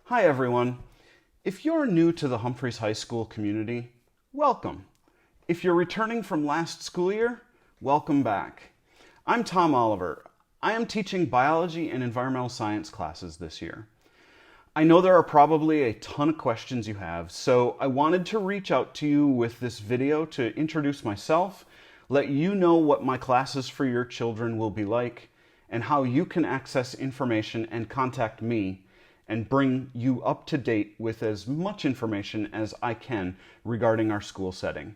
Hi everyone. If you're new to the Humphreys High School community, welcome. If you're returning from last school year, welcome back. I'm Tom Oliver. I am teaching biology and environmental science classes this year. I know there are probably a ton of questions you have, so I wanted to reach out to you with this video to introduce myself, let you know what my classes for your children will be like, and how you can access information and contact me and bring you up to date with as much information as I can regarding our school setting.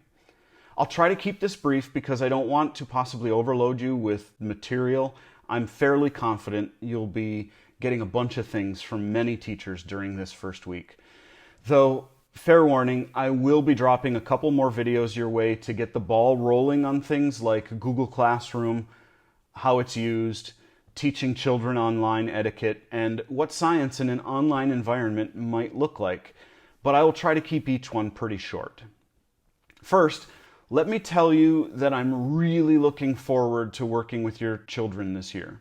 I'll try to keep this brief because I don't want to possibly overload you with material. I'm fairly confident you'll be getting a bunch of things from many teachers during this first week. Though, fair warning, I will be dropping a couple more videos your way to get the ball rolling on things like Google Classroom, how it's used, teaching children online etiquette, and what science in an online environment might look like, but I will try to keep each one pretty short. First, let me tell you that I'm really looking forward to working with your children this year.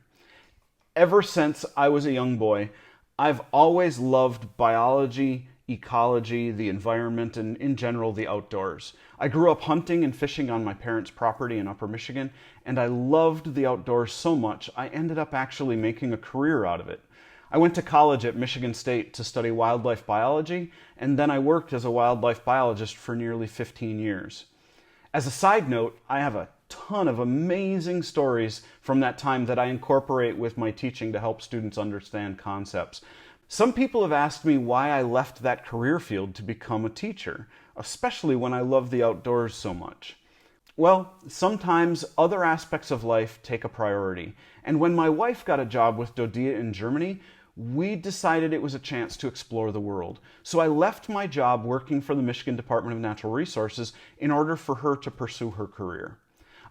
Ever since I was a young boy, I've always loved biology, ecology, the environment, and in general, the outdoors. I grew up hunting and fishing on my parents' property in Upper Michigan, and I loved the outdoors so much, I ended up actually making a career out of it. I went to college at Michigan State to study wildlife biology, and then I worked as a wildlife biologist for nearly 15 years. As a side note, I have a ton of amazing stories from that time that I incorporate with my teaching to help students understand concepts. Some people have asked me why I left that career field to become a teacher, especially when I love the outdoors so much. Well, sometimes other aspects of life take a priority, and when my wife got a job with Dodia in Germany, we decided it was a chance to explore the world. So I left my job working for the Michigan Department of Natural Resources in order for her to pursue her career.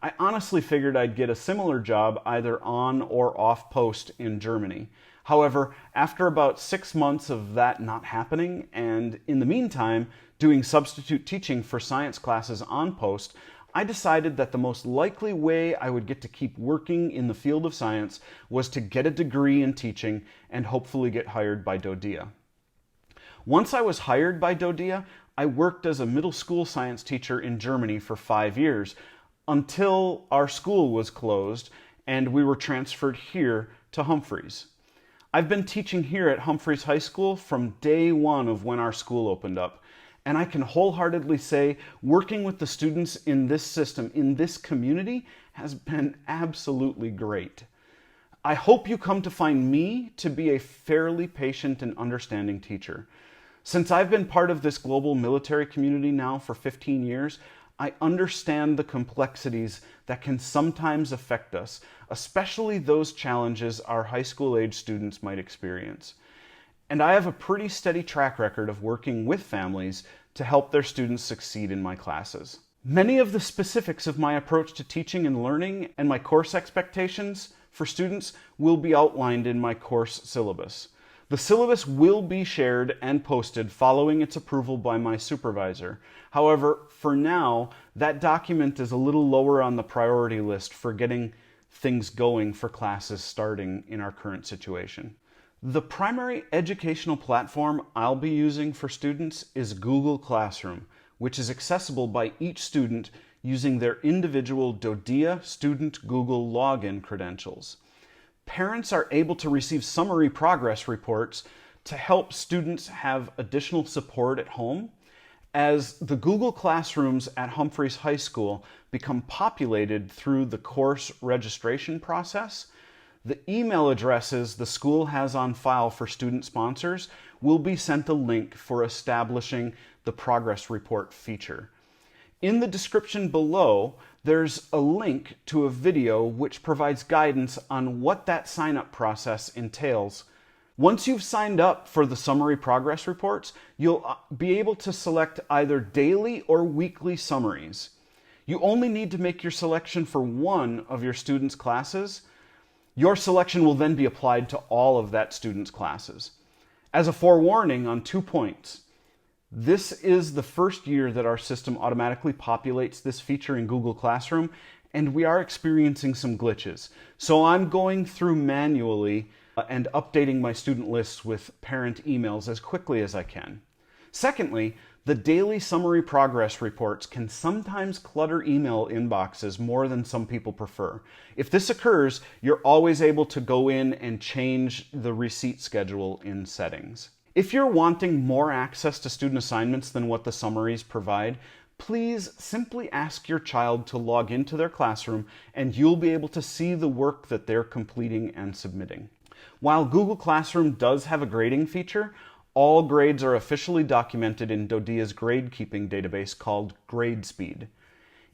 I honestly figured I'd get a similar job either on or off post in Germany. However, after about 6 months of that not happening, and in the meantime, doing substitute teaching for science classes on post, I decided that the most likely way I would get to keep working in the field of science was to get a degree in teaching and hopefully get hired by Dodia. Once I was hired by Dodia, I worked as a middle school science teacher in Germany for 5 years, until our school was closed and we were transferred here to Humphreys. I've been teaching here at Humphreys High School from day one of when our school opened up, and I can wholeheartedly say working with the students in this system, in this community, has been absolutely great. I hope you come to find me to be a fairly patient and understanding teacher. Since I've been part of this global military community now for 15 years, I understand the complexities that can sometimes affect us, especially those challenges our high school age students might experience. And I have a pretty steady track record of working with families to help their students succeed in my classes. Many of the specifics of my approach to teaching and learning and my course expectations for students will be outlined in my course syllabus. The syllabus will be shared and posted following its approval by my supervisor. However, for now, that document is a little lower on the priority list for getting things going for classes starting in our current situation. The primary educational platform I'll be using for students is Google Classroom, which is accessible by each student using their individual Dodia Student Google login credentials. Parents are able to receive summary progress reports to help students have additional support at home. As the Google Classrooms at Humphreys High School become populated through the course registration process, the email addresses the school has on file for student sponsors will be sent a link for establishing the progress report feature. In the description below, there's a link to a video which provides guidance on what that sign-up process entails. Once you've signed up for the summary progress reports, you'll be able to select either daily or weekly summaries. You only need to make your selection for one of your students' classes. Your selection will then be applied to all of that student's classes. As a forewarning on 2 points, this is the first year that our system automatically populates this feature in Google Classroom, and we are experiencing some glitches. So I'm going through manually and updating my student lists with parent emails as quickly as I can. Secondly, the daily summary progress reports can sometimes clutter email inboxes more than some people prefer. If this occurs, you're always able to go in and change the receipt schedule in settings. If you're wanting more access to student assignments than what the summaries provide, please simply ask your child to log into their classroom and you'll be able to see the work that they're completing and submitting. While Google Classroom does have a grading feature, all grades are officially documented in Dodia's grade-keeping database called GradeSpeed.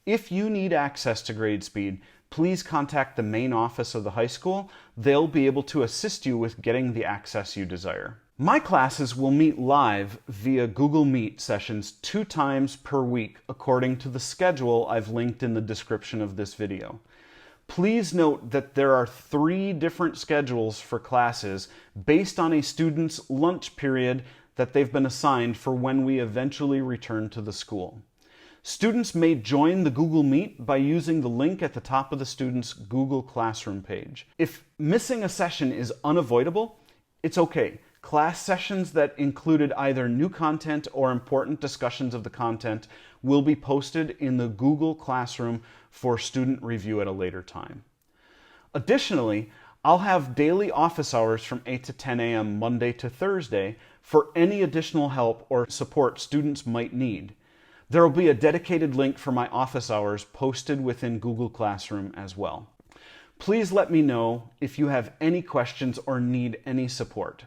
If you need access to GradeSpeed, please contact the main office of the high school. They'll be able to assist you with getting the access you desire. My classes will meet live via Google Meet sessions 2 times per week according to the schedule I've linked in the description of this video. Please note that there are 3 different schedules for classes based on a student's lunch period that they've been assigned for when we eventually return to the school. Students may join the Google Meet by using the link at the top of the student's Google Classroom page. If missing a session is unavoidable, it's okay. Class sessions that included either new content or important discussions of the content will be posted in the Google Classroom for student review at a later time. Additionally, I'll have daily office hours from 8 to 10 a.m. Monday to Thursday for any additional help or support students might need. There will be a dedicated link for my office hours posted within Google Classroom as well. Please let me know if you have any questions or need any support.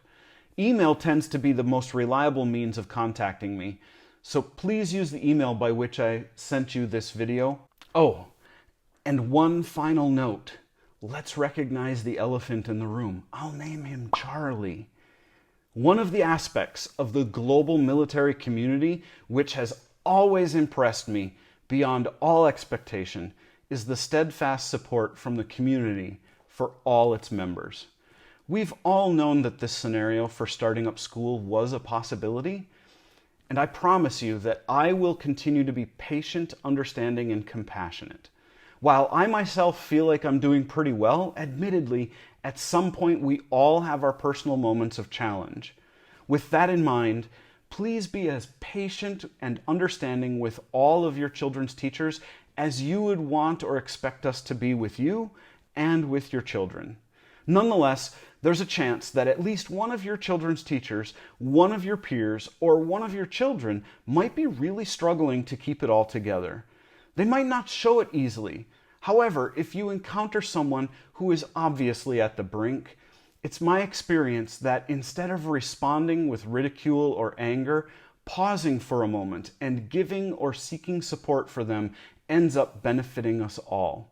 Email tends to be the most reliable means of contacting me, so please use the email by which I sent you this video. Oh, and one final note. Let's recognize the elephant in the room. I'll name him Charlie. One of the aspects of the global military community which has always impressed me beyond all expectation is the steadfast support from the community for all its members. We've all known that this scenario for starting up school was a possibility, and I promise you that I will continue to be patient, understanding, and compassionate. While I myself feel like I'm doing pretty well, admittedly, at some point we all have our personal moments of challenge. With that in mind, please be as patient and understanding with all of your children's teachers as you would want or expect us to be with you and with your children. Nonetheless, there's a chance that at least one of your children's teachers, one of your peers, or one of your children might be really struggling to keep it all together. They might not show it easily. However, if you encounter someone who is obviously at the brink, it's my experience that instead of responding with ridicule or anger, pausing for a moment and giving or seeking support for them ends up benefiting us all.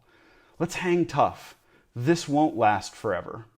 Let's hang tough. This won't last forever.